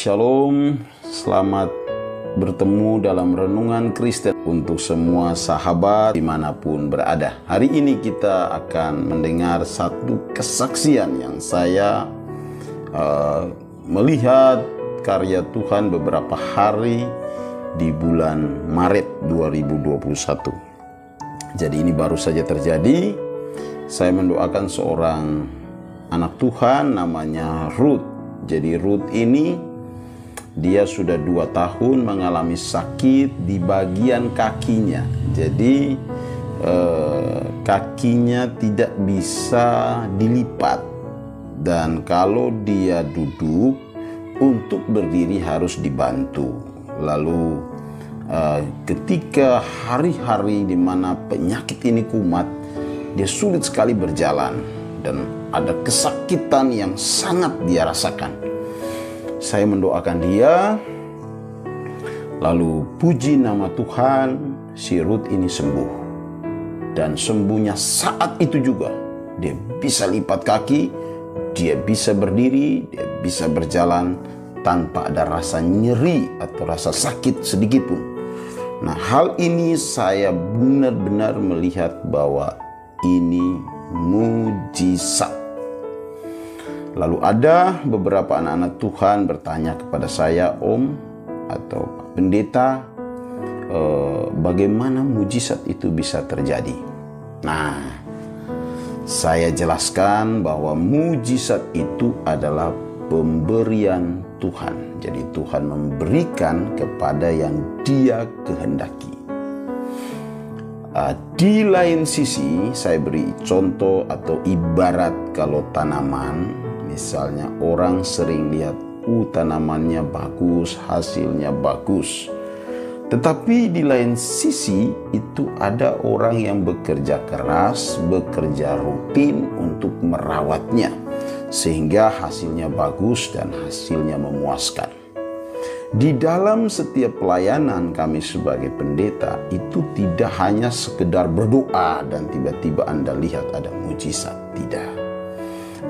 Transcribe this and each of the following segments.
Shalom, selamat bertemu dalam Renungan Kristen untuk semua sahabat dimanapun berada. Hari ini kita akan mendengar satu kesaksian yang saya melihat karya Tuhan beberapa hari di bulan Maret 2021. Jadi ini baru saja terjadi. Saya mendoakan seorang anak Tuhan namanya Ruth. Jadi Ruth ini dia sudah 2 tahun mengalami sakit di bagian kakinya. Jadi kakinya tidak bisa dilipat. Dan kalau dia duduk, untuk berdiri harus dibantu. Lalu ketika hari-hari di mana penyakit ini kumat, dia sulit sekali berjalan. Dan ada kesakitan yang sangat dia rasakan. Saya mendoakan dia, lalu puji nama Tuhan, si Ruth ini sembuh. Dan sembuhnya saat itu juga, dia bisa lipat kaki, dia bisa berdiri, dia bisa berjalan tanpa ada rasa nyeri atau rasa sakit sedikit pun. Nah, hal ini saya benar-benar melihat bahwa ini mujizat. Lalu ada beberapa anak-anak Tuhan bertanya kepada saya, Om atau Pendeta, bagaimana mujizat itu bisa terjadi? Nah, saya jelaskan bahwa mujizat itu adalah pemberian Tuhan. Jadi Tuhan memberikan kepada yang Dia kehendaki. Di lain sisi, saya beri contoh atau ibarat kalau tanaman. Misalnya orang sering lihat, tanamannya bagus, hasilnya bagus. Tetapi di lain sisi itu ada orang yang bekerja keras, bekerja rutin untuk merawatnya. Sehingga hasilnya bagus dan hasilnya memuaskan. Di dalam setiap pelayanan kami sebagai pendeta itu tidak hanya sekedar berdoa dan tiba-tiba Anda lihat ada mujizat. Tidak.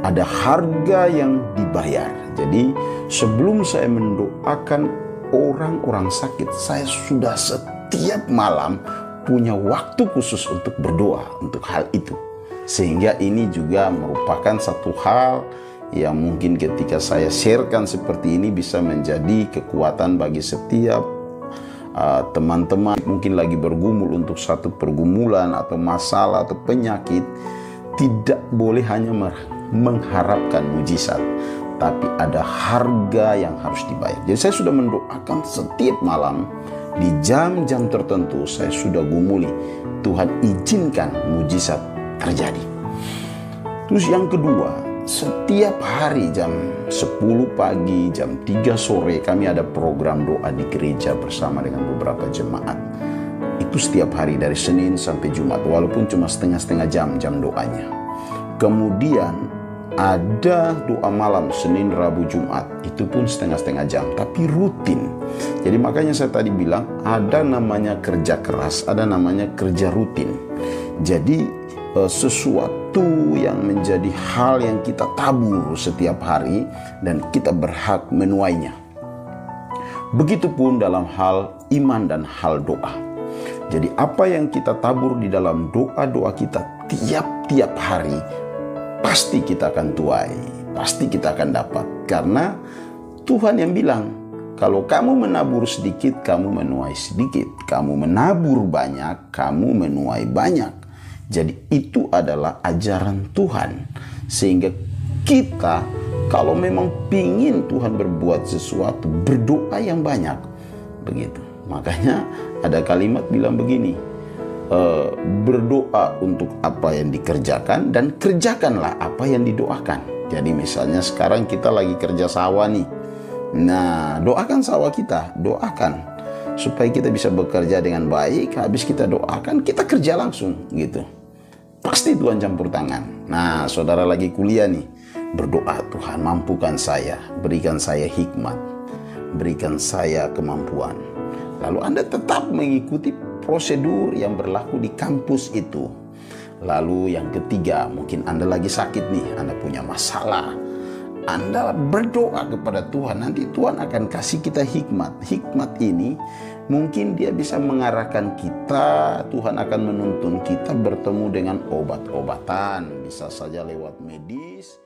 Ada harga yang dibayar. Jadi sebelum saya mendoakan orang-orang sakit, saya sudah setiap malam punya waktu khusus untuk berdoa untuk hal itu. Sehingga ini juga merupakan satu hal yang mungkin ketika saya sharekan seperti ini bisa menjadi kekuatan bagi setiap teman-teman mungkin lagi bergumul untuk satu pergumulan atau masalah atau penyakit. Tidak boleh hanya mengharapkan mujizat, tapi ada harga yang harus dibayar. Jadi saya sudah mendoakan setiap malam di jam-jam tertentu. Saya sudah gumuli, Tuhan izinkan mujizat terjadi. Terus yang kedua, setiap hari jam 10 pagi, jam 3 sore kami ada program doa di gereja bersama dengan beberapa jemaat. Itu setiap hari dari Senin sampai Jumat, walaupun cuma setengah-setengah jam doanya. Kemudian ada doa malam Senin, Rabu, Jumat. Itu pun setengah-setengah jam, tapi rutin. Jadi makanya saya tadi bilang ada namanya kerja keras, ada namanya kerja rutin. Jadi sesuatu yang menjadi hal yang kita tabur setiap hari dan kita berhak menuainya. Begitupun dalam hal iman dan hal doa. Jadi apa yang kita tabur di dalam doa-doa kita tiap-tiap hari, pasti kita akan tuai, pasti kita akan dapat. Karena Tuhan yang bilang, kalau kamu menabur sedikit, kamu menuai sedikit. Kamu menabur banyak, kamu menuai banyak. Jadi itu adalah ajaran Tuhan. Sehingga kita kalau memang pingin Tuhan berbuat sesuatu, berdoa yang banyak. Begitu. Makanya ada kalimat bilang begini, berdoa untuk apa yang dikerjakan dan kerjakanlah apa yang didoakan. Jadi misalnya sekarang kita lagi kerja sawah nih. Nah, doakan sawah kita, doakan supaya kita bisa bekerja dengan baik. Habis kita doakan, kita kerja langsung gitu. Pasti Tuhan campur tangan. Nah, saudara lagi kuliah nih, berdoa, Tuhan mampukan saya, berikan saya hikmat, berikan saya kemampuan. Lalu Anda tetap mengikuti prosedur yang berlaku di kampus itu. Lalu yang ketiga, mungkin Anda lagi sakit nih, Anda punya masalah, Anda berdoa kepada Tuhan, nanti Tuhan akan kasih kita hikmat. Hikmat ini mungkin dia bisa mengarahkan kita, Tuhan akan menuntun kita bertemu dengan obat-obatan, bisa saja lewat medis.